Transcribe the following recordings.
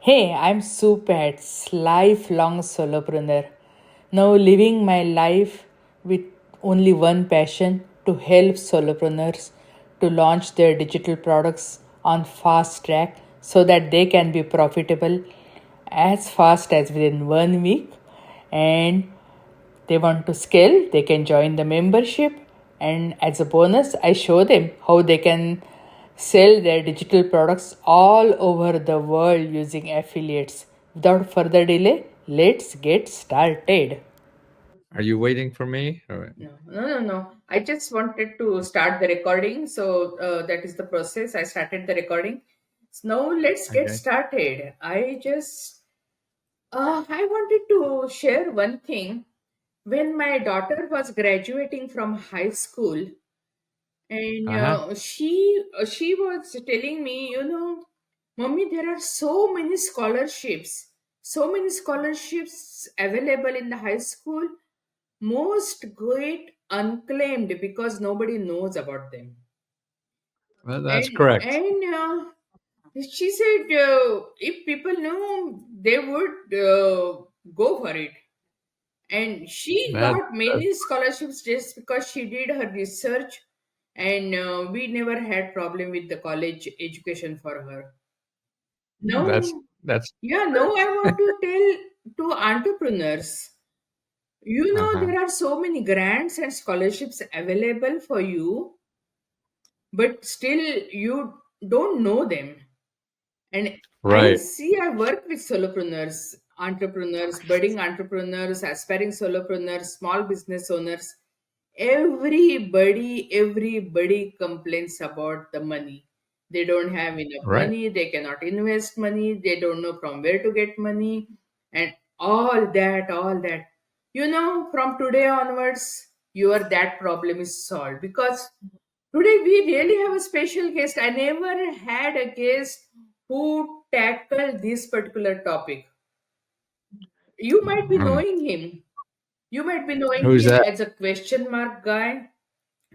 Hey, I'm Supats, lifelong solopreneur. Now living my life with only one passion to help solopreneurs to launch their digital products on fast track so that they can be profitable as fast as within 1 week, and they want to scale, they can join the membership. And as a bonus, I show them how they can sell their digital products all over the world using affiliates. Without further delay, let's get started. Are you waiting for me? No. I just wanted to start the recording. So that is the process. I started the recording. So now let's get Okay. started. I wanted to share one thing. When my daughter was graduating from high school, and Uh-huh. she was telling me, mommy, there are so many scholarships available in the high school. Most get unclaimed because nobody knows about them. Well, that's correct. And she said, if people know, they would go for it. And she That, got many scholarships just because she did her research, and we never had problem with the college education for her. that's Now, that's yeah, now true. I want to tell to entrepreneurs, Uh-huh. there are so many grants and scholarships available for you, but still you don't know them. And I Right. see, I work with solopreneurs, entrepreneurs, budding entrepreneurs, aspiring solopreneurs, small business owners. Everybody complains about the money. They don't have enough Right. money, they cannot invest money, they don't know from where to get money, and all that. From today onwards, that problem is solved because today we really have a special guest. I never had a guest who tackled this particular topic. You might be Hmm. knowing him. You might be knowing Who's him that? as a question mark guy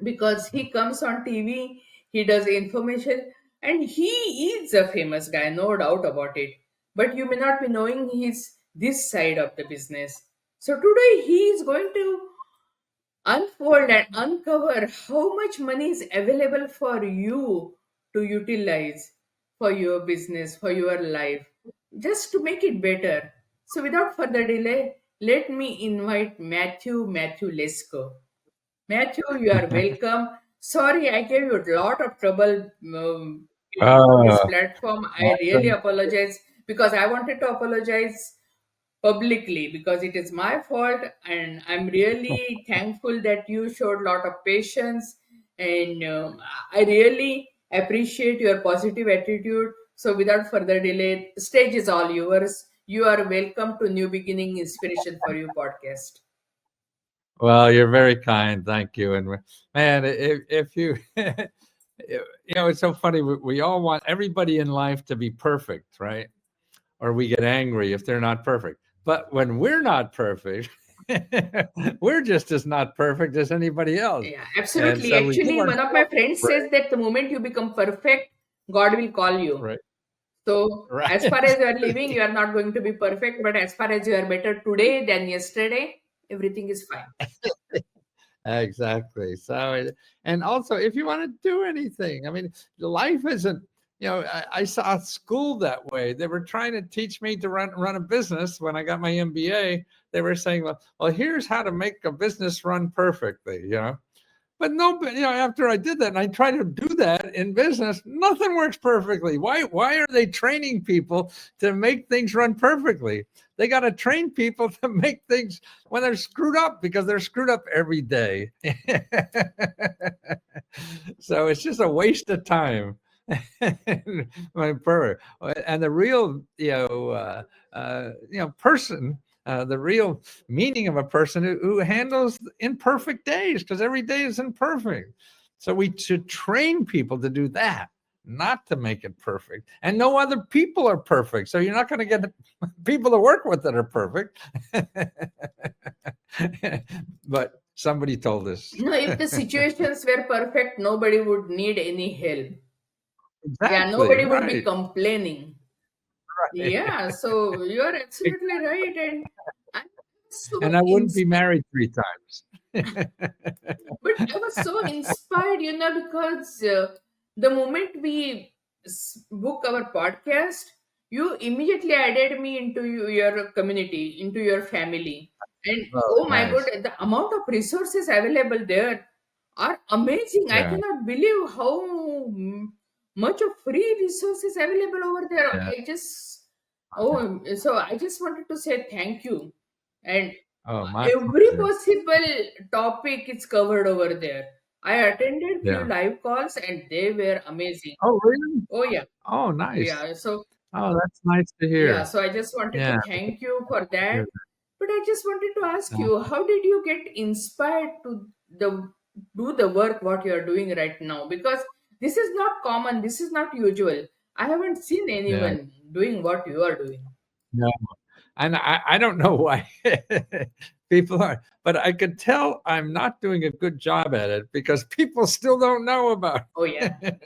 because he comes on TV, he does information, and he is a famous guy, no doubt about it. But you may not be knowing his this side of the business. So today he is going to unfold and uncover how much money is available for you to utilize for your business, for your life, just to make it better. So, without further delay, let me invite Matthew Lesko. Matthew, you are welcome. Sorry, I gave you a lot of trouble in this Oh, platform. I really apologize because I wanted to apologize publicly because it is my fault, and I'm really thankful that you showed a lot of patience, and I really appreciate your positive attitude. So without further delay, the stage is all yours. You are welcome to New Beginning Inspiration for You podcast. well, you're very kind. Thank you. And man, if you, it's so funny. We all want everybody in life to be perfect, right? Or we get angry if they're not perfect. But when we're not perfect, we're just as not perfect as anybody else. Yeah, And absolutely. so we give Actually, one of my ourselves friends grace. says that the moment you become perfect, God will call you. Right. So, as Right. far as you are living, you are not going to be perfect, but as far as you are better today than yesterday, everything is fine. Exactly. So, and also, if you want to do anything, I mean, life isn't. I saw school that way. They were trying to teach me to run a business. When I got my MBA, they were saying, well, here's how to make a business run perfectly. But no, but after I did that and I try to do that in business, nothing works perfectly. Why are they training people to make things run perfectly? They got to train people to make things when they're screwed up because they're screwed up every day. So it's just a waste of time. My perfect. And the real, person, the real meaning of a person who handles imperfect days because every day is imperfect. So we should train people to do that, not to make it perfect. And no other people are perfect. So you're not going to get people to work with that are perfect. But somebody told us. No, if the situations were perfect, nobody would need any help. Yeah, Exactly. nobody would be Right. complaining. right. Yeah, so you're absolutely right. And I'm so And I wouldn't be inspired. married 3 times. But I was so inspired, because the moment we book our podcast, you immediately added me into your community, into your family. And Oh, oh my god, nice. the amount of resources available there are amazing. I Yeah, cannot believe how much of free resources available over there. yeah. So I just wanted to say thank you. And Oh, my every pleasure. possible topic is covered over there. I attended few Yeah. live calls and they were amazing. Oh, really? Oh yeah, Oh, nice. yeah. So Oh, that's nice to yeah, hear. so I just wanted to Yeah. thank you for that. Good. But I just wanted to ask Uh, you, how did you get inspired to the do the work what you are doing right now? Because this is not common. This is not usual. I haven't seen yeah. anyone doing what you are doing. No, and I don't know why people are, but I could tell I'm not doing a good job at it because people still don't know about Oh yeah. it.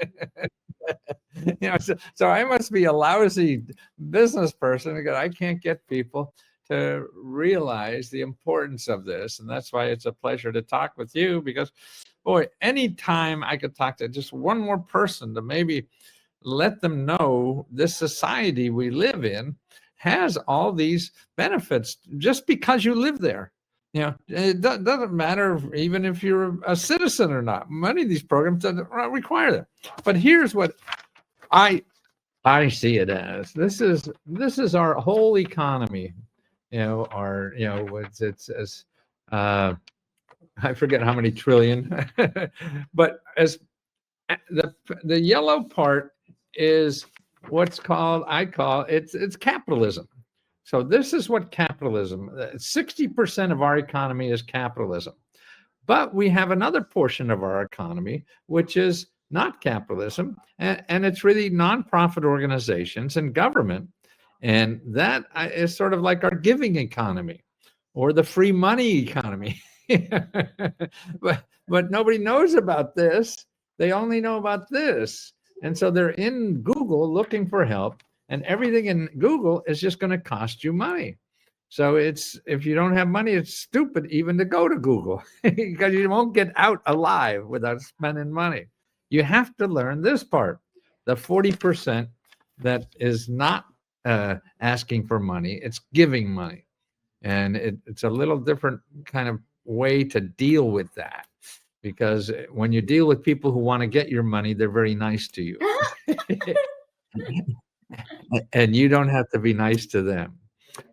So I must be a lousy business person because I can't get people to realize the importance of this. And that's why it's a pleasure to talk with you because, boy, anytime I could talk to just one more person to maybe let them know this society we live in has all these benefits just because you live there. It doesn't matter even if you're a citizen or not. Many of these programs doesn't require that. But here's what I I see it as. This is our whole economy. Our it's as uh, I forget how many trillion, but as the yellow part is what's called I call it's capitalism. So this is what capitalism. 60% of our economy is capitalism. But we have another portion of our economy, which is not capitalism, and it's really nonprofit organizations and government. And that is sort of like our giving economy or the free money economy. but nobody knows about this. They only know about this. And so they're in Google looking for help, and everything in Google is just going to cost you money. So it's if you don't have money, it's stupid even to go to Google because you won't get out alive without spending money. You have to learn this part, the 40% that is not asking for money, it's giving money. And it's a little different kind of way to deal with that because when you deal with people who want to get your money, they're very nice to you. And you don't have to be nice to them.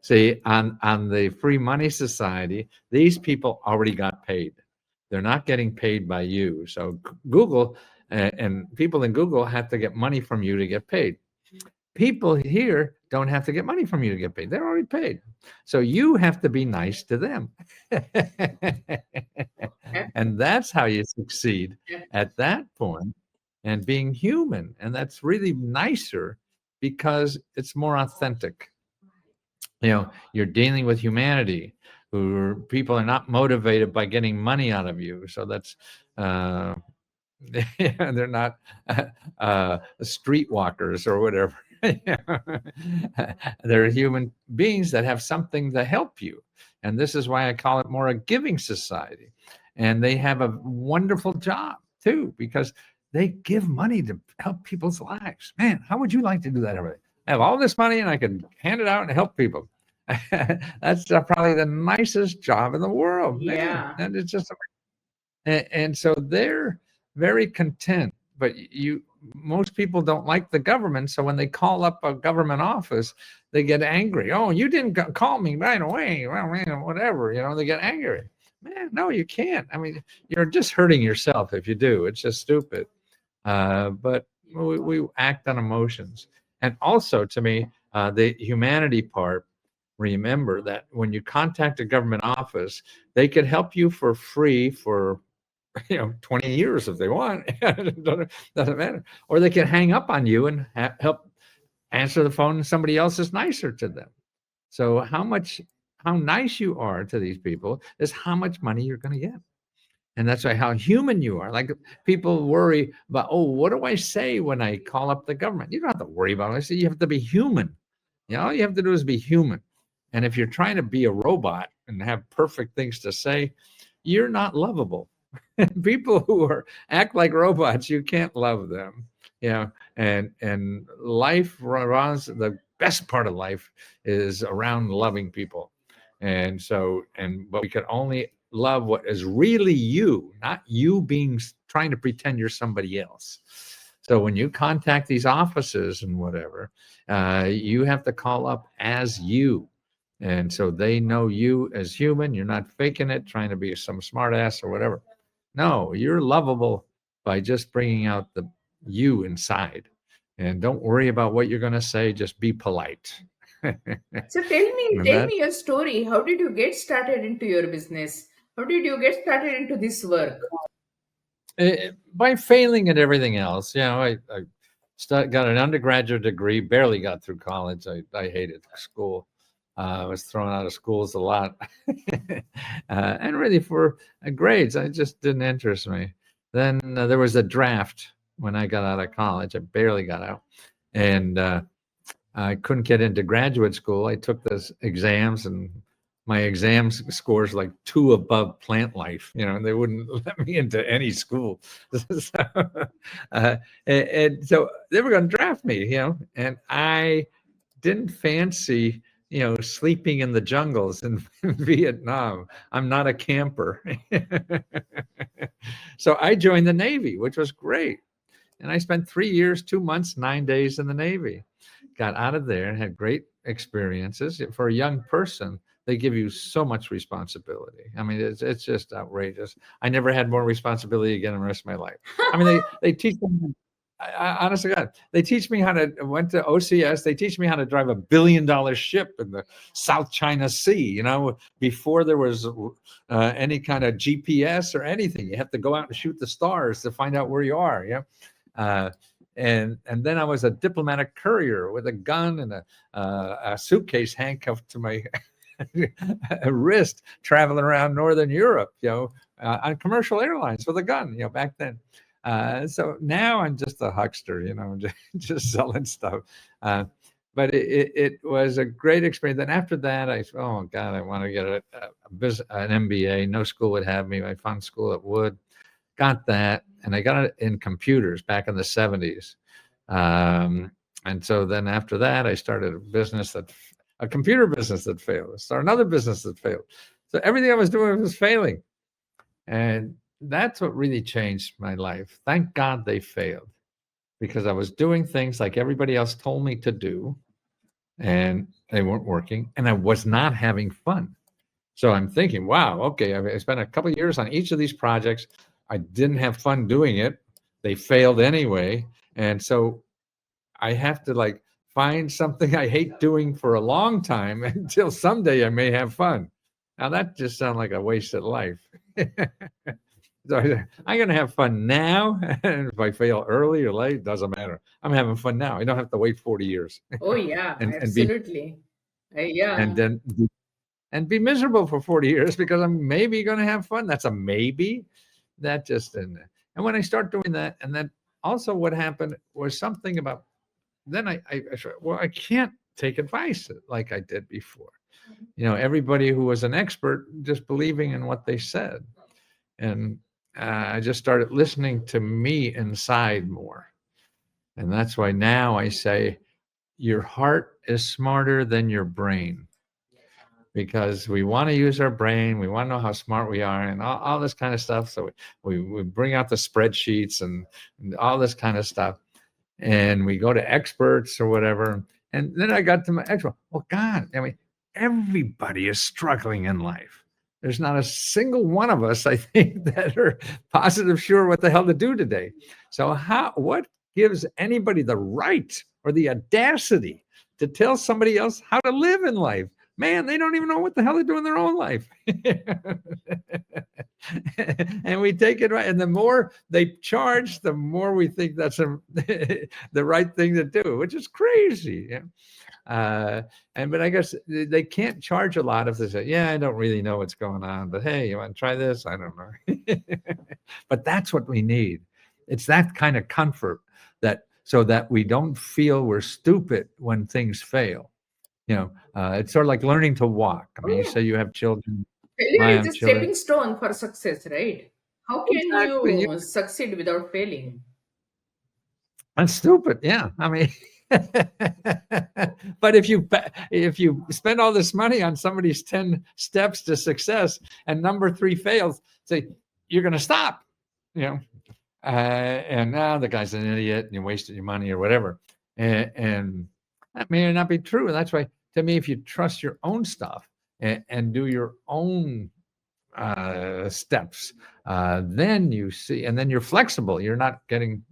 See, on the free money society, these people already got paid. They're not getting paid by you. So Google and people in Google have to get money from you to get paid. People here don't have to get money from you to get paid. They're already paid. So you have to be nice to them. And that's how you succeed at that point and being human. And that's really nicer because it's more authentic. You're dealing with humanity people are not motivated by getting money out of you. So that's uh, they're not streetwalkers or whatever. They're human beings that have something to help you. And this is why I call it more a giving society. And they have a wonderful job too, because they give money to help people's lives. Man, how would you like to do that every day? I have all this money and I can hand it out and help people. That's probably the nicest job in the world, man. Yeah. And it's just and so they're very content. But most people don't like the government, so when they call up a government office, they get angry. Oh, you didn't call me right away. Well, whatever, they get angry. Man, no, you can't. I mean, you're just hurting yourself if you do. It's just stupid. But we act on emotions. And also, to me, the humanity part. Remember that when you contact a government office, they could help you for free for 20 years if they want. It doesn't matter. Or they can hang up on you and help answer the phone and somebody else is nicer to them. So how nice you are to these people is how much money you're going to get. And that's why how human you are. Like people worry about, oh, what do I say when I call up the government? You don't have to worry about it. I say you have to be human. All you have to do is be human. And if you're trying to be a robot and have perfect things to say, you're not lovable. People who act like robots, you can't love them. And life runs, the best part of life is around loving people. And so, but we could only love what is really you, not you being trying to pretend you're somebody else. So when you contact these offices and whatever, you have to call up as you. And so they know you as human. You're not faking it, trying to be some smart ass or whatever. No, you're lovable by just bringing out the you inside. And don't worry about what you're going to say. Just be polite. So tell me, And tell that me your story. How did you get started into your business? How did you get started into this work? by failing at everything else, I got an undergraduate degree, barely got through college. I hated school. I was thrown out of schools a lot. And really for grades, I just didn't interest me. Then there was a draft when I got out of college. I barely got out. And I couldn't get into graduate school. I took those exams, and my exams scores like two above plant life, and they wouldn't let me into any school. So, and so they were going to draft me, and I didn't fancy, sleeping in the jungles in Vietnam. I'm not a camper. So I joined the Navy, which was great. And I spent 3 years, 2 months, 9 days in the Navy. Got out of there and had great experiences. For a young person, they give you so much responsibility. I mean, it's just outrageous. I never had more responsibility again in the rest of my life. I mean, they teach them. Honestly, God, they teach me how to. I went to OCS. They teach me how to drive $1 billion ship in the South China Sea. Before there was any kind of GPS or anything, you have to go out and shoot the stars to find out where you are. Yeah. Uh, and then I was a diplomatic courier with a gun and a suitcase handcuffed to my wrist, traveling around Northern Europe, on commercial airlines with a gun, back then. So now I'm just a huckster, just selling stuff. Uh, but it was a great experience. And after that, oh God, I want to get an MBA. No school would have me. I found school that would. Got that, and I got it in computers back in the 70s. And so then after that, I started a computer business that failed. I started another business that failed. So everything I was doing was failing. And that's what really changed my life. Thank God they failed, because I was doing things like everybody else told me to do, and they weren't working, and I was not having fun. So I'm thinking, wow, okay, I spent a couple of years on each of these projects. I didn't have fun doing it. They failed anyway. And so I have to like find something I hate doing for a long time until someday I may have fun. Now that just sounds like a wasted life. So I'm going to have fun now. And if I fail early or late, doesn't matter. I'm having fun now. I don't have to wait 40 years Oh yeah, and be absolutely. and Yeah. then and be miserable for 40 years because I'm maybe going to have fun. That's a maybe. That just didn't. And when I start doing that, and then also what happened was something about, then I said, well, I can't take advice like I did before. Everybody who was an expert just believing in what they said. And I just started listening to me inside more. And that's why now I say, your heart is smarter than your brain, because we want to use our brain. We want to know how smart we are and all this kind of stuff. So we bring out the spreadsheets and all this kind of stuff. And we go to experts or whatever. And then I got to my expert. Well, God, I mean, everybody is struggling in life. There's not a single one of us, I think, that are positive sure what the hell to do today. So what gives anybody the right or the audacity to tell somebody else how to live in life? Man, they don't even know what the hell they do in their own life. And we take it right. And the more they charge, the more we think that's the right thing to do, which is crazy. Yeah. But I guess they can't charge a lot if they say, yeah, I don't really know what's going on, but hey, you want to try this? I don't know. But that's what we need. It's that kind of comfort, that so that we don't feel we're stupid when things fail. It's sort of like learning to walk. I Oh, mean, you say yeah. you have children. Failure I is have a children. stepping stone for success, right? How can Exactly. you succeed without failing? That's stupid. Yeah. I mean, but if you spend all this money on somebody's 10 steps to success and number three fails, say you're going to stop, you know, and now the guy's an idiot and you wasted your money or whatever. And that may not be true. And that's why, to me, if you trust your own stuff and do your own steps, then you see, and then you're flexible. You're not getting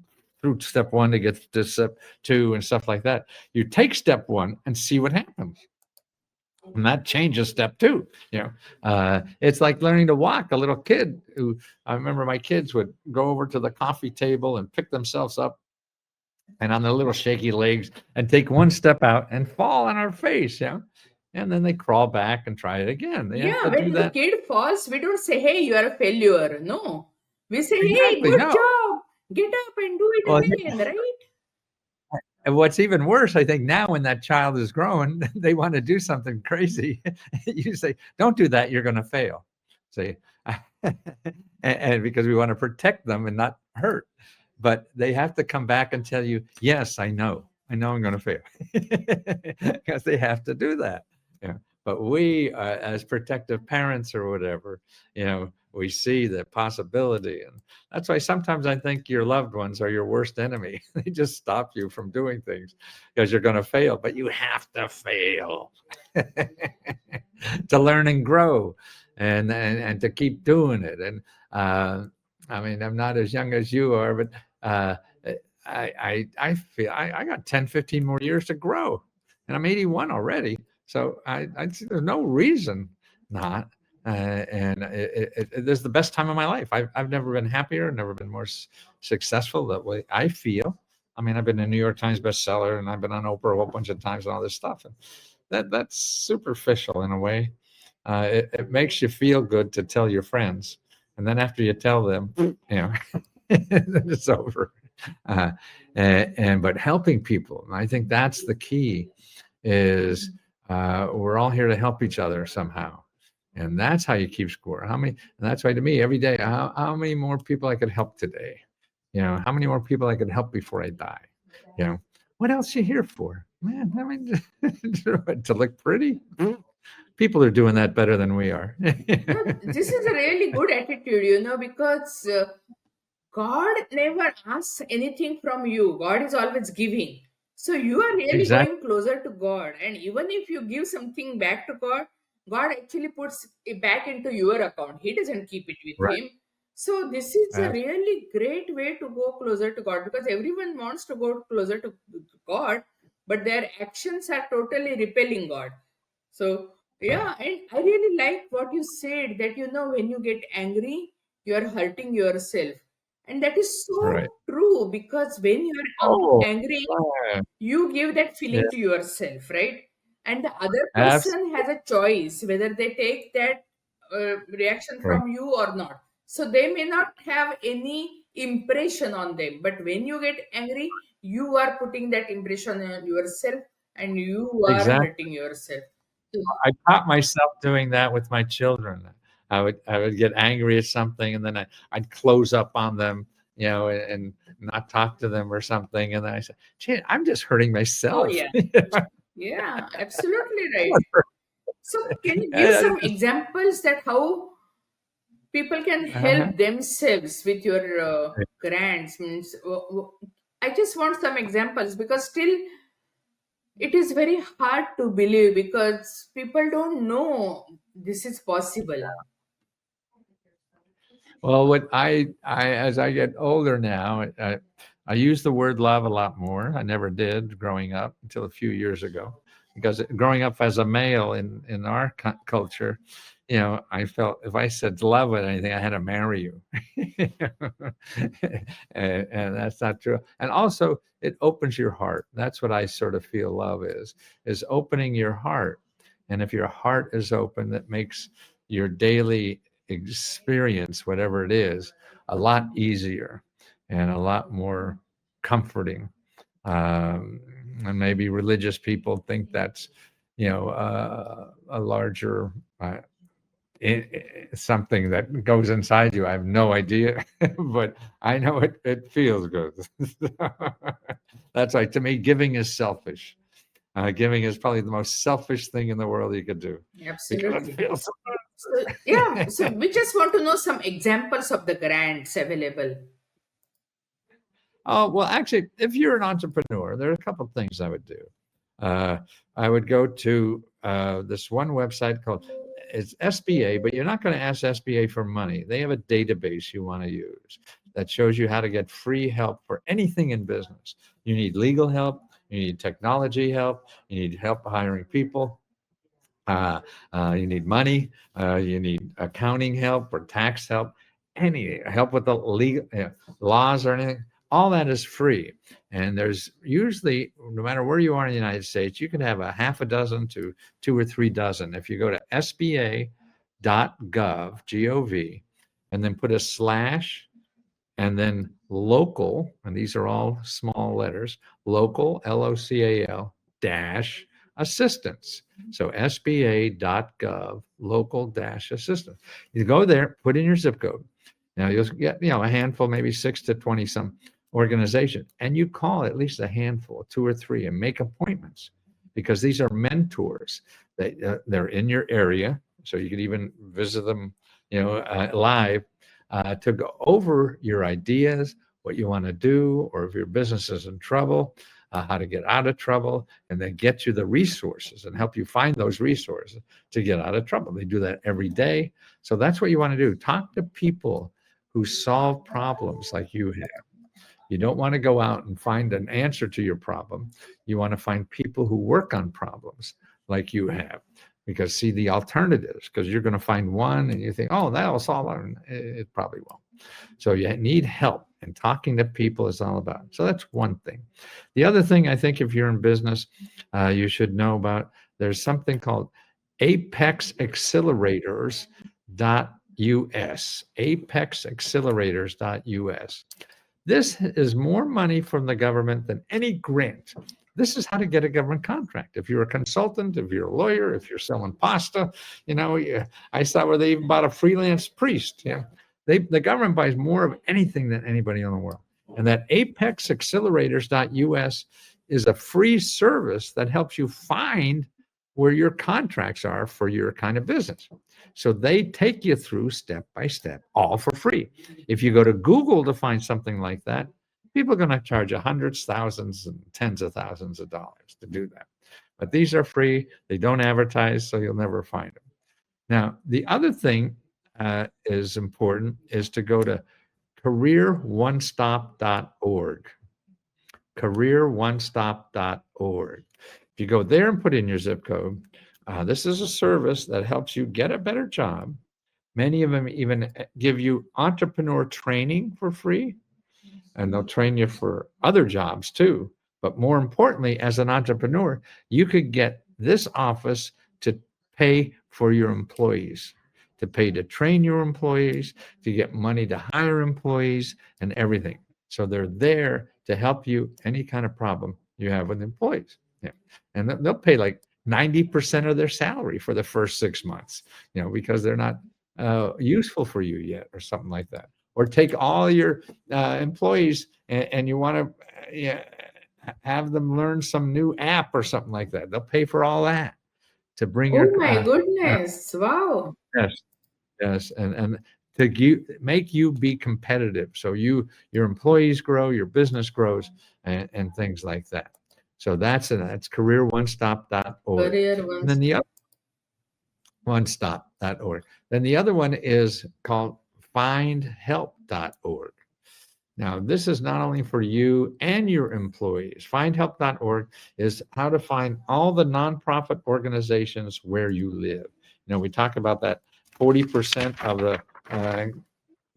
through step one to get to step two and stuff like that. You take step one and see what happens. And that changes step two. It's like learning to walk. A little kid who I remember my kids would go over to the coffee table and pick themselves up and on their little shaky legs and take one step out and fall on our face. And then they crawl back and try it again. They have Yeah, to do when the that. kid falls, we don't say, hey, you are a failure. No. We say, hey, Exactly. good No. job. Get up and do Well, it again, right? and what's even worse, I think now when that child is grown, they want to do something crazy. You say, don't do that, you're going to fail. See, and because we want to protect them and not hurt. But they have to come back and tell you, yes, I know I'm going to fail because they have to do that. But we, as protective parents or whatever, we see the possibility. And that's why sometimes I think your loved ones are your worst enemy. They just stop you from doing things because you're going to fail, but you have to fail to learn and grow and to keep doing it. And I mean, I'm not as young as you are, but uh, I feel I got 10, 15 more years to grow, and I'm 81 already. So I see there's no reason not. And this is the best time of my life. I've never been happier, never been more successful that way. I feel. I mean, I've been a New York Times bestseller, and I've been on Oprah a whole bunch of times and all this stuff. And that's superficial in a way. It makes you feel good to tell your friends, and then after you tell them, it's over. Uh, but helping people, and I think that's the key. Is we're all here to help each other somehow, and that's how you keep score. How many? And that's why to me every day, how many more people I could help today? How many more people I could help before I die? You know, what else you here for, man? I mean, to look pretty. People are doing that better than we are. No, this is a really good attitude, because God never asks anything from you. God is always giving. So you are really Exactly going closer to God. And even if you give something back to God, God actually puts it back into your account. He doesn't keep it with right. Him. So this is a That's really great way to go closer to God, because everyone wants to go closer to God, but their actions are totally repelling God. So right. yeah, and I really like what you said, that when you get angry, you are hurting yourself. And that is so Right. true, because when you are Oh, angry, yeah. you give that Yeah. feeling to yourself, right? And the other person has Absolutely. a choice whether they take that reaction Right. from you or not. So they may not have any impression on them, but when you get angry, you are putting that impression on yourself, and you are Exactly. hurting yourself. So, I caught myself doing that with my children. I would get angry at something, and then I'd close up on them, and not talk to them or something. And then I said, "Gee, I'm just hurting oh myself." yeah, yeah, absolutely I'm right. not hurt- So can you give I some just, examples that how people can uh-huh. help themselves with your grants? Means, I just want some examples, because still it is very hard to believe, because people don't know this is possible. Well, what I as I get older now, I use the word love a lot more. I never did growing up until a few years ago, because growing up as a male in our culture, I felt if I said love with anything, I had to marry you, and that's not true. And also, it opens your heart. That's what I sort of feel love is opening your heart. And if your heart is open, that makes your daily experience, whatever it is, a lot easier and a lot more comforting. And maybe religious people think that's a larger something that goes inside you. I have no idea, but I know it feels good. That's right. To me, giving is selfish. Giving is probably the most selfish thing in the world you could do because it Absolutely. feels so So, yeah, good. so we just want to know some examples of the grants available. Oh, well, actually, if you're an entrepreneur, there are a couple of things I would do. Uh, I would go to this one website called it's SBA, but you're not going to ask SBA for money. They have a database you want to use that shows you how to get free help for anything in business. You need legal help, you need technology help, you need help hiring people, uh, you need money, you need accounting help or tax help, any help with the legal laws or anything. All that is free. And there's usually, no matter where you are in the United States, you can have a half a dozen to 2 or 3 dozen. If you go to sba.gov, G-O-V, and then put a slash and then local, and these are all small letters, local, Local, dash assistance. So sba.gov, local dash assistance. You go there, put in your zip code. Now you'll get, a handful, maybe 6 to 20 some organization, and you call at least a handful, 2 or 3, and make appointments because these are mentors. They're in your area, so you could even visit them, live to go over your ideas, what you want to do, or if your business is in trouble, how to get out of trouble, and then get you the resources and help you find those resources to get out of trouble. They do that every day. So that's what you want to do. Talk to people who solve problems like you have. You don't want to go out and find an answer to your problem. You want to find people who work on problems like you have. Because see the alternatives, because you're going to find one and you think, oh, that'll solve it. It probably won't. So you need help, and talking to people is all about. So that's one thing. The other thing I think if you're in business, you should know about, there's something called apexaccelerators.us, apexaccelerators.us. This is more money from the government than any grant. This is how to get a government contract. If you're a consultant, if you're a lawyer, if you're selling pasta, I saw where they even bought a freelance priest. Yeah, the government buys more of anything than anybody in the world. And that apexaccelerators.us is a free service that helps you find where your contracts are for your kind of business. So they take you through step by step, all for free. If you go to Google to find something like that, people are going to charge you hundreds, thousands, and tens of thousands of dollars to do that. But these are free. They don't advertise, so you'll never find them. Now, the other thing is important is to go to careeronestop.org. Careeronestop.org. If you go there and put in your zip code, this is a service that helps you get a better job. Many of them even give you entrepreneur training for free, and they'll train you for other jobs too. But more importantly, as an entrepreneur, you could get this office to pay for your employees, to pay to train your employees, to get money to hire employees, and everything. So they're there to help you any kind of problem you have with employees. Yeah. And they'll pay like 90% of their salary for the first 6 months, because they're not useful for you yet, or something like that. Or take all your employees and you want to have them learn some new app or something like that. They'll pay for all that to bring Oh your my goodness. Wow. yes, yes, and make you be competitive, so your employees grow, your business grows, and things like that. So that's careeronestop.org. Career And ones. then the other onestop.org. Then the other one is called findhelp.org. Now, this is not only for you and your employees. Findhelp.org is how to find all the nonprofit organizations where you live. We talk about that 40% of the,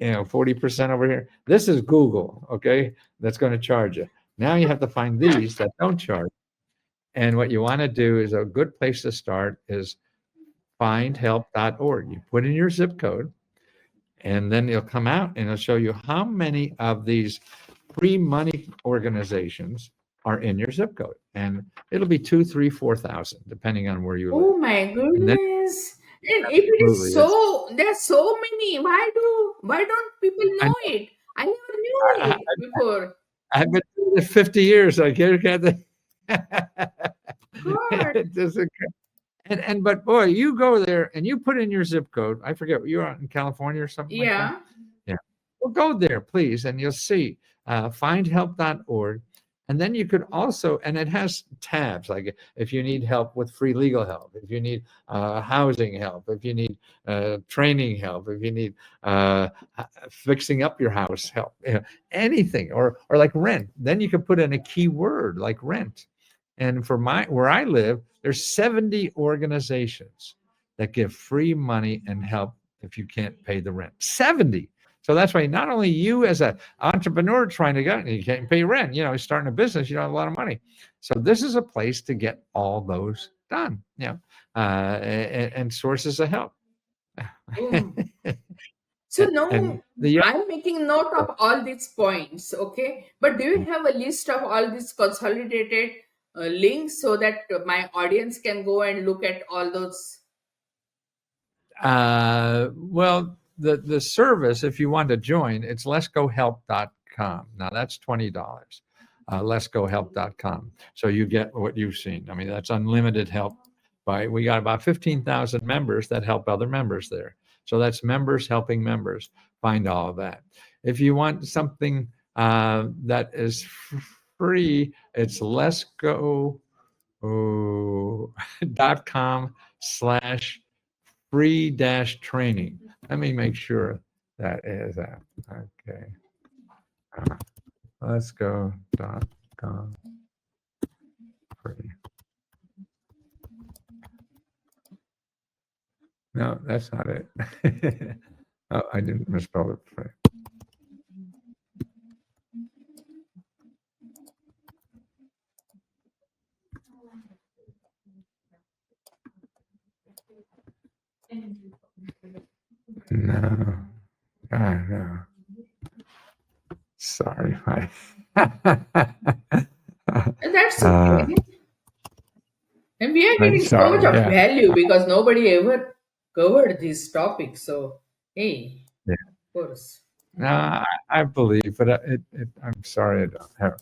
40% over here. This is Google, okay? That's going to charge you. Now you have to find these that don't charge. And what you want to do is a good place to start is findhelp.org. You put in your zip code, and then it'll come out and it'll show you how many of these free money organizations are in your zip code, and it'll be 2, 3, 4,000 depending on where you live. Oh my And then goodness. And if it is absolutely, it's there's so many, why don't people I know know. it? I never knew I, it before. I've been doing this 50 years. I get the God. it doesn't. And but boy, you go there and you put in your zip code. I forget, you're out in California or something like that. Yeah. Yeah. Well, go there, please, and you'll see findhelp.org. And then you could also, and it has tabs like if you need help with free legal help, if you need housing help, if you need training help, if you need fixing up your house help, anything, or like rent. Then you could put in a keyword like rent. And for my where I live, there's 70 organizations that give free money and help if you can't pay the rent. 70. So that's why not only you as an entrepreneur trying to get, you can't pay rent, starting a business, you don't have a lot of money. So this is a place to get all those done, and sources of help. Oh. So And now the I'm making note of all these points, okay? But do you have a list of all these consolidated links so that my audience can go and look at all those? Well, the service, if you want to join, it's lesgohelp.com. Now that's $20. Lesgohelp.com. So you get what you've seen. I mean, that's unlimited help. We got about 15,000 members that help other members there. So that's members helping members. Find all of that. If you want something that is free, it's lesgo.com/free dash training. Let me make sure that is that. Okay. Let's go.com free. No, that's not it. Oh, I didn't misspell it. Free. No. No. Sorry. And that's uh, okay. And we are I'm getting so much sorry. of Yeah. value because nobody ever covered this topic. So, hey, Yeah. of course. No, I believe, but I'm sorry I don't have.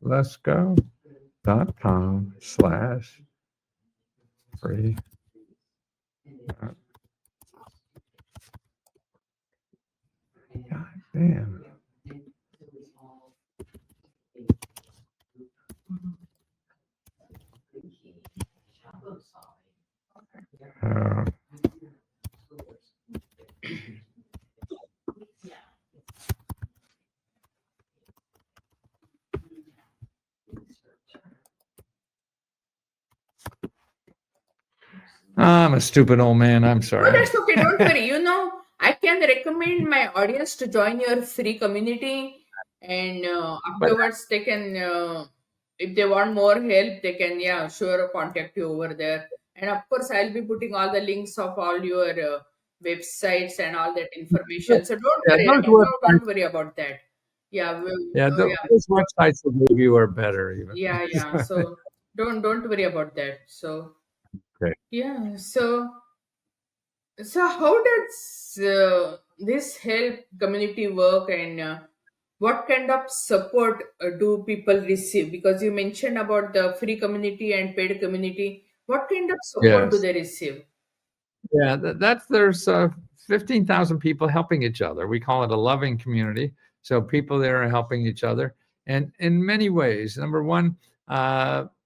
Let's go.com/free. God damn. Uh, I'm a stupid old man. I'm No, sorry. that's okay. Don't worry. I can recommend my audience to join your free community, and But afterwards they can, if they want more help, they can, yeah, sure, contact you over there. And of course, I'll be putting all the links of all your websites and all that information. So don't yeah, worry. those websites, Don't worry about that. Yeah, yeah, yeah, those websites that gave you are better even. yeah, yeah. So don't worry about that. So Okay. yeah, so how does this help community work, and what kind of support do people receive? Because you mentioned about the free community and paid community. What kind of support do Yes. they receive? Yeah, that's there's 15,000 people helping each other. We call it a loving community. So people there are helping each other, and in many ways. Number one,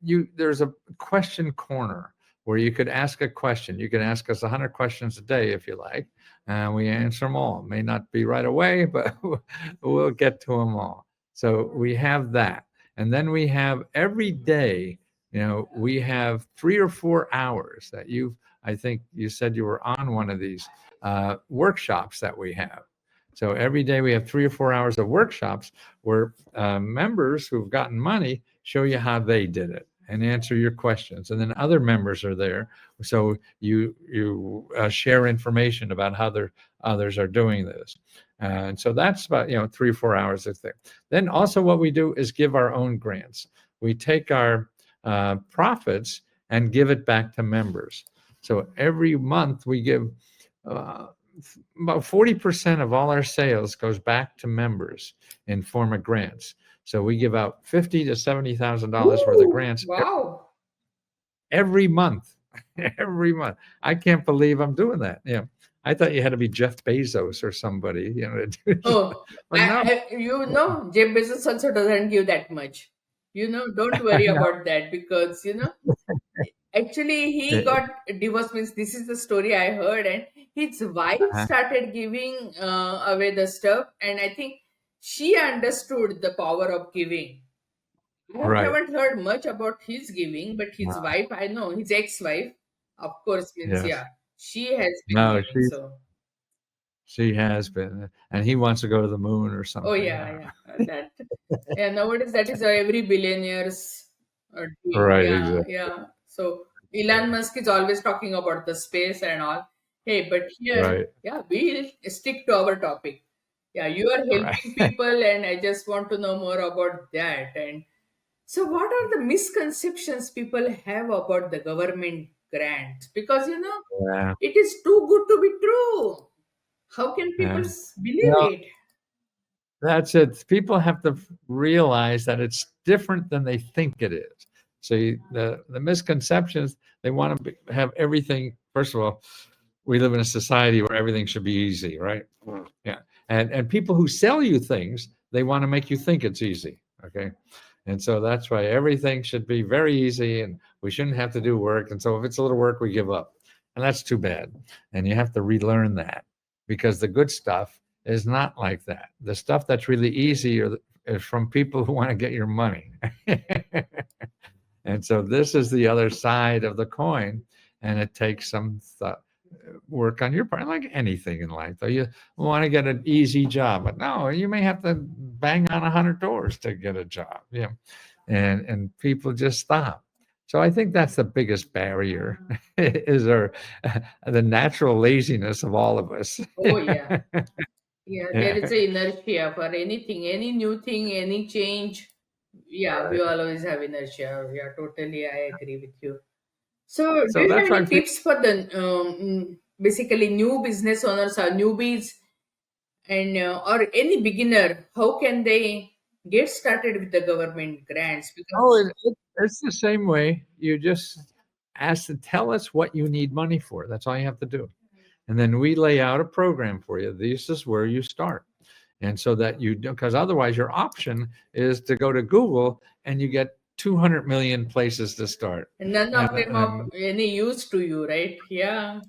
you there's a question corner where you could ask a question. You can ask us 100 questions a day if you like, and we answer them all. May not be right away, but we'll get to them all. So we have that, and then we have every day. We have 3 or 4 hours that you've I think you said you were on one of these workshops that we have. So every day we have 3 or 4 hours of workshops where members who've gotten money show you how they did it. and answer your questions. And then other members are there, so you share information about how others are doing this. And so that's about 3 or 4 hours of thing. Then also what we do is give our own grants. We take our profits and give it back to members. So every month we give uh, about 40% of all our sales goes back to members in form of grants. So we give out $50,000 to $70,000 worth of Ooh, grants wow. every month. Every month. I can't believe I'm doing that. I thought you had to be Jeff Bezos or somebody, to do Oh, but no. Jeff Bezos also doesn't give that much. Don't worry No. about that because, actually, he Eh, got divorced. Means this is the story I heard, and his wife uh-huh. started giving away the stuff, and I think she understood the power of giving. I Right. haven't heard much about his giving, but his No. wife, I know his ex-wife, of course, means Yes. yeah, she has been No, giving. So, she has been, and he wants to go to the moon or oh something. yeah, I don't yeah, know. that yeah. Nowadays, that is every billionaire's dream. Right. Yeah, Exactly. yeah. So Elon Musk is always talking about the space and all. Hey, but here, Right. yeah, we'll stick to our topic. Yeah, you are Right. helping people, and I just want to know more about that. And so, what are the misconceptions people have about the government grants? Because Yeah. it is too good to be true. How can people Yeah. believe Well, it? that's it. People have to realize that it's different than they think it is. So the misconceptions, they want to have everything. First of all, we live in a society where everything should be easy, right? Yeah. And people who sell you things, they want to make you think it's easy. Okay. And so that's why everything should be very easy and we shouldn't have to do work. And so if it's a little work, we give up. And that's too bad. And you have to relearn that because the good stuff is not like that. The stuff that's really easy is from people who want to get your money. And so this is the other side of the coin. And it takes some work on your part, like anything in life. Though you want to get an easy job, but no, you may have to bang on 100 doors to get a job. Yeah, and people just stop. So I think that's the biggest barrier is our the natural laziness of all of us. Oh, yeah. Yeah, there Yeah, is a inertia for anything, any new thing, any change. Yeah, we right. always have inertia. Yeah, totally. I agree with you. So, do So you have that's why any tips for the basically new business owners or newbies and or any beginner? How can they get started with the government grants? oh, Because it's the same way. You just ask to tell us what you need money for. That's all you have to do. And then we lay out a program for you. This is where you start. And so that you do, because otherwise your option is to go to Google and you get 200 million places to start. none And, of them of and, any use to you, right? Yeah,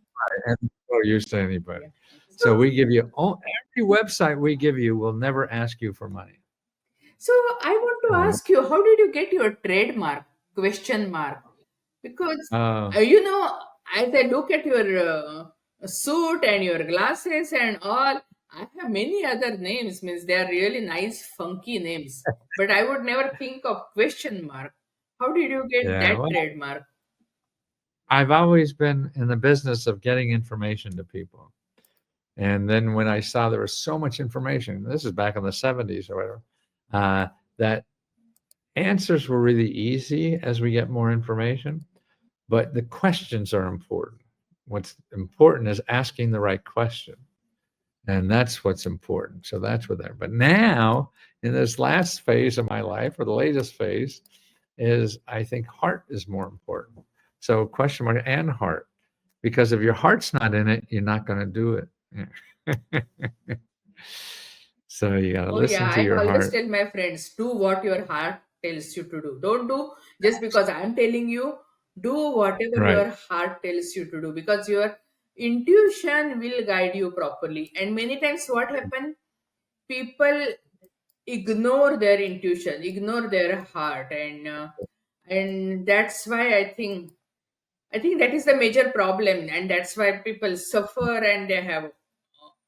and no use to anybody. yeah. So So, we give you every website we give you will never ask you for money. So I want to Uh, ask you, how did you get your trademark? Question mark. Because uh, as I look at your suit and your glasses and all, I have many other names. Means they are really nice, funky names. But I would never think of question mark. How did you get yeah. that Well, trademark? I've always been in the business of getting information to people. And then when I saw there was so much information, this is back in the 70s or whatever, that answers were really easy as we get more information, but the questions are important. What's important is asking the right question. And that's what's important. So that's what there. But now, in this last phase of my life, or the latest phase, is I think heart is more important. So question mark and heart, because if your heart's not in it, you're not going to do it. So you got to Oh yeah, listen to I your always heart. tell my friends, do what your heart tells you to do. Don't do just because I'm telling you. Do whatever Right. your heart tells you to do because your intuition will guide you properly. And many times, what happen? People ignore their intuition, ignore their heart, and that's why I think that is the major problem, and that's why people suffer and they have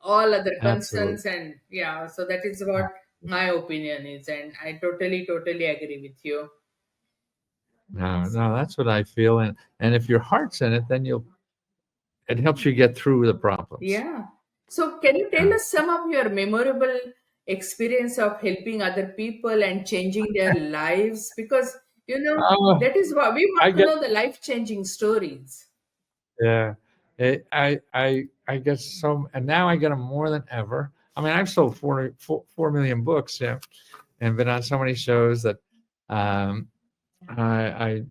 all other Absolutely. concerns. And yeah, so that is what my opinion is, and I totally agree with you. No, no, that's what I feel, and if your heart's in it, then you'll it helps you get through the problems. Yeah. So, can you tell Yeah. us some of your memorable experience of helping other people and changing their lives? Because, Oh, that is what we I want to get know, the life changing stories. yeah. I get so, and now I get them more than ever. I mean, I've sold 4 million books, yeah, and been on so many shows that um, I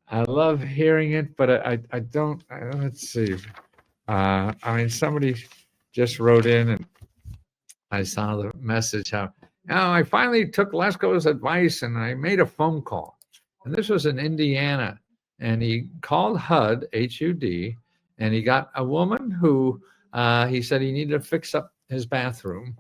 I love hearing it, but I don't. Let's see. I mean, somebody just wrote in, and I saw the message how, I finally took Lesko's advice and I made a phone call. And this was in Indiana. And he called HUD, and he got a woman who he said he needed to fix up his bathroom.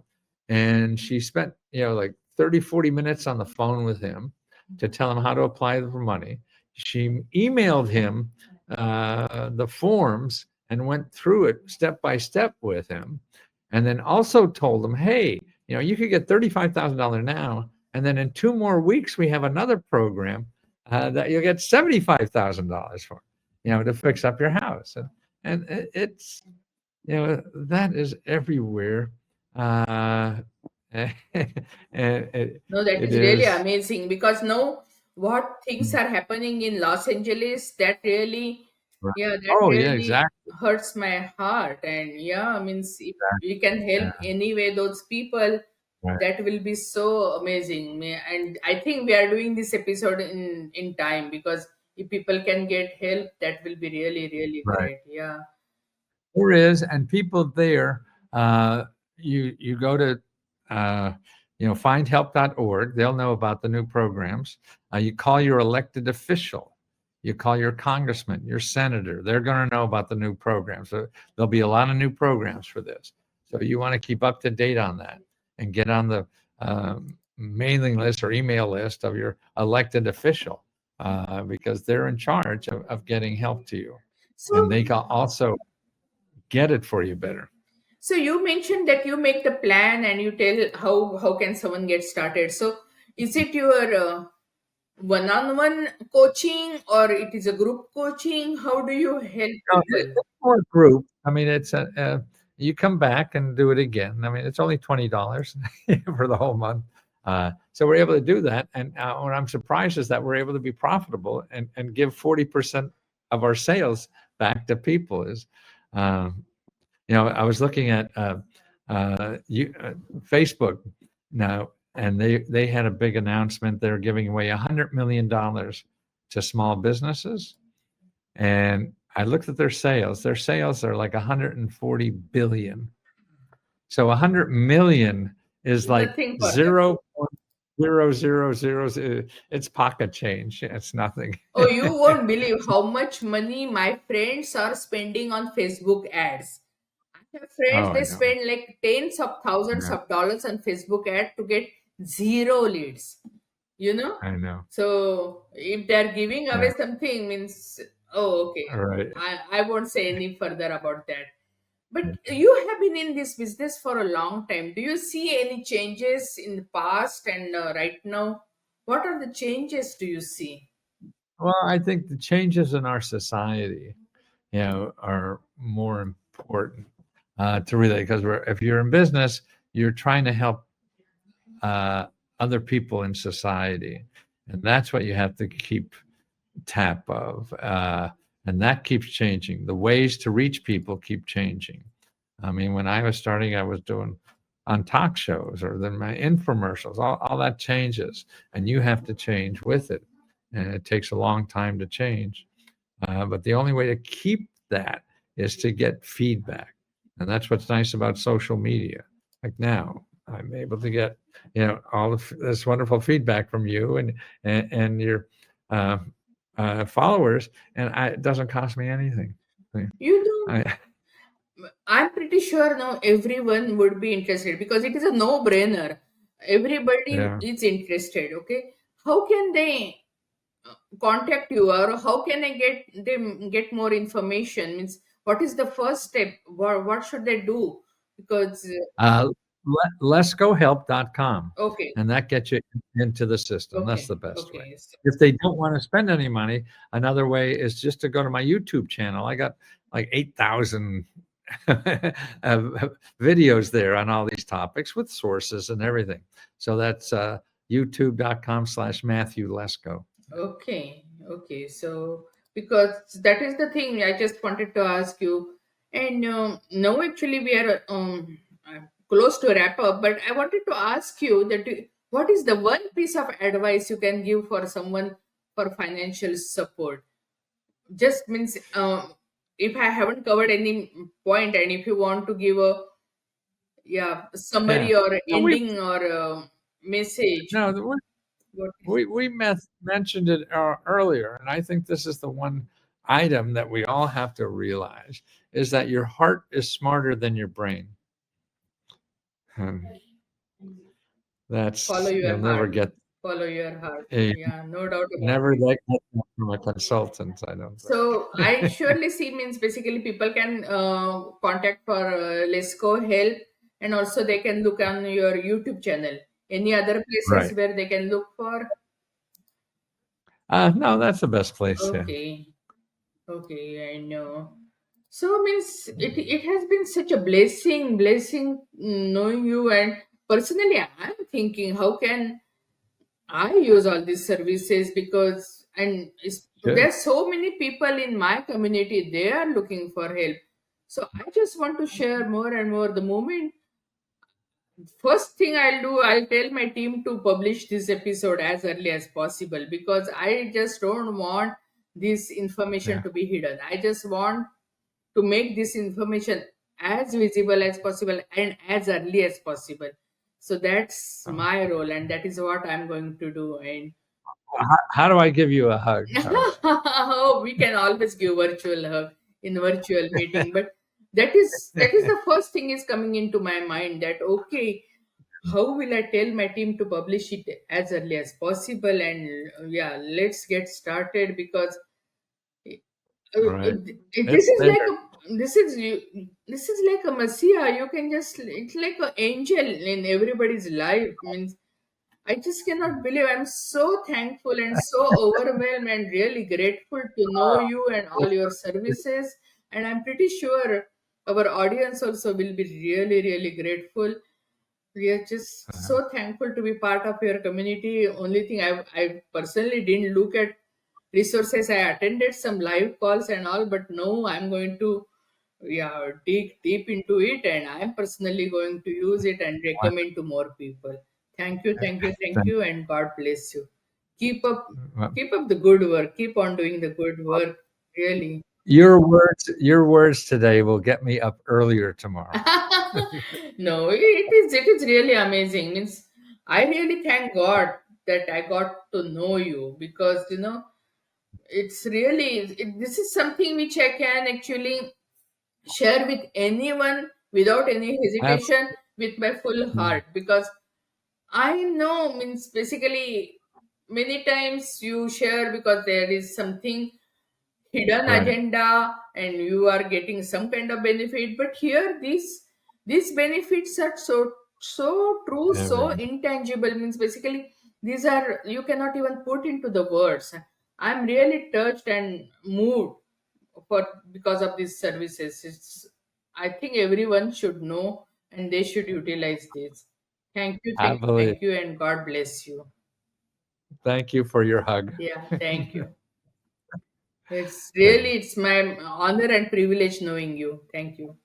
And she spent, like 30, 40 minutes on the phone with him to tell him how to apply for money. She emailed him the forms and went through it step by step with him, and then also told them, hey, you could get $35,000 now, and then in 2 more weeks we have another program that you'll get $75,000 for, to fix up your house, and it's that is everywhere, and No, that it is really is amazing because now what things are happening in Los Angeles, that really, right. yeah, that Oh yeah, really exactly. hurts my heart. And yeah, means if we can Yeah, help anyway those people, right, that will be so amazing. And I think we are doing this episode in time because if people can get help, that will be really, really right. great. Yeah. There is, and people there, uh, you go to, uh, findhelp.org. They'll know about the new programs. You call your elected official. You call your congressman, your senator. They're going to know about the new programs. So there'll be a lot of new programs for this. So you want to keep up to date on that and get on the mailing list or email list of your elected official, because they're in charge of getting help to you, and So they can also get it for you better. So you mentioned that you make the plan and you tell how can someone get started. So is it your one-on-one coaching or it is a group coaching? How do you help No, people? it's more group. I mean, you come back and do it again. I mean, it's only $20 for the whole month. So we're able to do that. And what I'm surprised is that we're able to be profitable and give 40% of our sales back to people. Um, I was looking at Facebook now, and they had a big announcement. They're giving away $100 million to small businesses, and I looked at their sales. Their sales are like 140 billion. So 100 million is like Nothing for them. 0.0000. It's pocket change. It's nothing. Oh, you won't believe how much money my friends are spending on Facebook ads. I have friends, Oh, they I know. spend like tens of thousands Yeah, of dollars on Facebook ad to get zero leads. you know I know. so if they're giving Yeah. away something means, oh, okay, All right. I won't say any further about that. But you have been in this business for a long time. Do you see any changes in the past and right now? What are the changes do you see? Well, I think the changes in our society, are more important to relate, because if you're in business, you're trying to help uh, other people in society, and that's what you have to keep tap of, and that keeps changing. The ways to reach people keep changing. I mean, when I was starting, I was doing on talk shows, or then my infomercials. All that changes, and you have to change with it, and it takes a long time to change. But the only way to keep that is to get feedback. And that's what's nice about social media. Like now, I'm able to get, all of this wonderful feedback from you and your uh, followers, and it doesn't cost me anything. you know I, I'm pretty sure now everyone would be interested because it is a no brainer. Everybody yeah. is interested. Okay, how can they contact you, or how can I get them get more information? Means what is the first step? What should they do? Because Uh, Leskohelp.com, Okay, and that gets you into the system. That's okay, the best way. okay. If they don't want to spend any money, another way is just to go to my YouTube channel. I got like 8,000 videos there on all these topics with sources and everything. So that's youtube.com/Matthew Lesko. Okay, okay. So, because that is the thing I just wanted to ask you. And now, actually, we are close to wrap up, but I wanted to ask you that what is the one piece of advice you can give for someone for financial support? Just means if I haven't covered any point, and if you want to give a Yeah. summary or No, we ending or message, no, what is we mentioned it earlier, and I think this is the one item that we all have to realize is that your heart is smarter than your brain. Um, follow that's you'll your never heart, get follow your heart. a Yeah, no doubt about never it. that get from a consultant. I don't So I think. surely see means basically people can contact for Lesko help, and also they can look on your YouTube channel. Any other places Right. where they can look for? No, that's the best place. Yeah. Okay, okay, I know. So means it has been such a blessing knowing you, and personally I'm thinking how can I use all these services, because Good. there's so many people in my community, they are looking for help. So I just want to share more and more. The moment, first thing I'll do, I'll tell my team to publish this episode as early as possible, because I just don't want this information Yeah. to be hidden. I just want to make this information as visible as possible and as early as possible. So that's Oh. my role, and that is what I'm going to do. And How do I give you a hug? How do oh, we can always give virtual hug in virtual meeting, but that is I? the first thing is coming into my mind, that okay, how will I tell my team to publish it as early as possible? And yeah, let's get started, because Right. this It's is there. like this is like a messiah. You can just, it's like an angel in everybody's life. Means I just cannot believe. I'm so thankful and so overwhelmed and really grateful to know you and all your services. And I'm pretty sure our audience also will be really, really grateful. We are just so thankful to be part of your community. Only thing I personally didn't look at resources. I attended some live calls and all, but no, I'm going to dig deep into it, and I'm personally going to use it and recommend to more people. Thank you, thank you, thank Thank you, and God bless you. Keep up, well, keep up the good work. Keep on doing the good work. Really. your words today will get me up earlier tomorrow. No, it is really amazing. Means I really thank God that I got to know you, because it's really this is something which I can actually share with anyone without any hesitation, Absolutely. with my full heart, because I know, means basically many times you share because there is something hidden Right. agenda and you are getting some kind of benefit, but here these benefits are so true, so Everything. intangible. Means basically these are, you cannot even put into the words. I'm really touched and moved for because of these services. It's, I think everyone should know and they should utilize this. Thank you, I thank you, believe. thank you, and God bless you. Thank you for your hug. Yeah, thank you. It's Good. really, it's my honor and privilege knowing you. Thank you.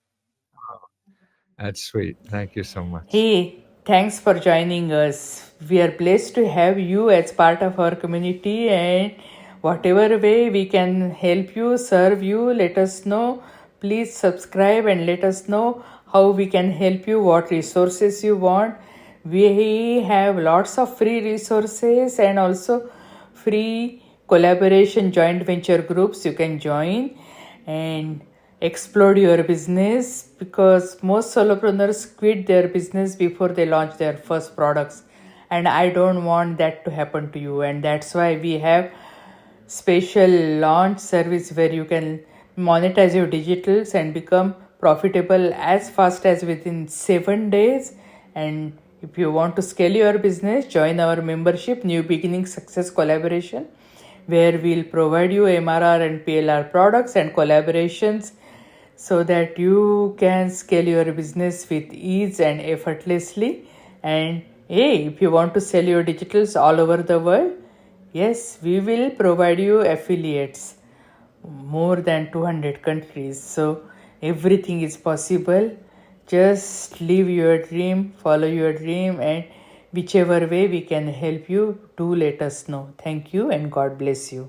That's sweet. Thank you so much. Hey, thanks for joining us. We are blessed to have you as part of our community, and whatever way we can help you, serve you, let us know. Please subscribe and let us know how we can help you, what resources you want. We have lots of free resources and also free collaboration joint venture groups you can join and explode your business, because most solopreneurs quit their business before they launch their first products, and I don't want that to happen to you. And that's why we have special launch service where you can monetize your digitals and become profitable as fast as within 7 days, And if you want to scale your business, join our membership New Beginning Success Collaboration, where we'll provide you MRR and PLR products and collaborations so that you can scale your business with ease and effortlessly. And hey, if you want to sell your digitals all over the world, yes, we will provide you affiliates more than 200 countries. So everything is possible. Just live your dream, follow your dream, and whichever way we can help you, do let us know. Thank you and God bless you.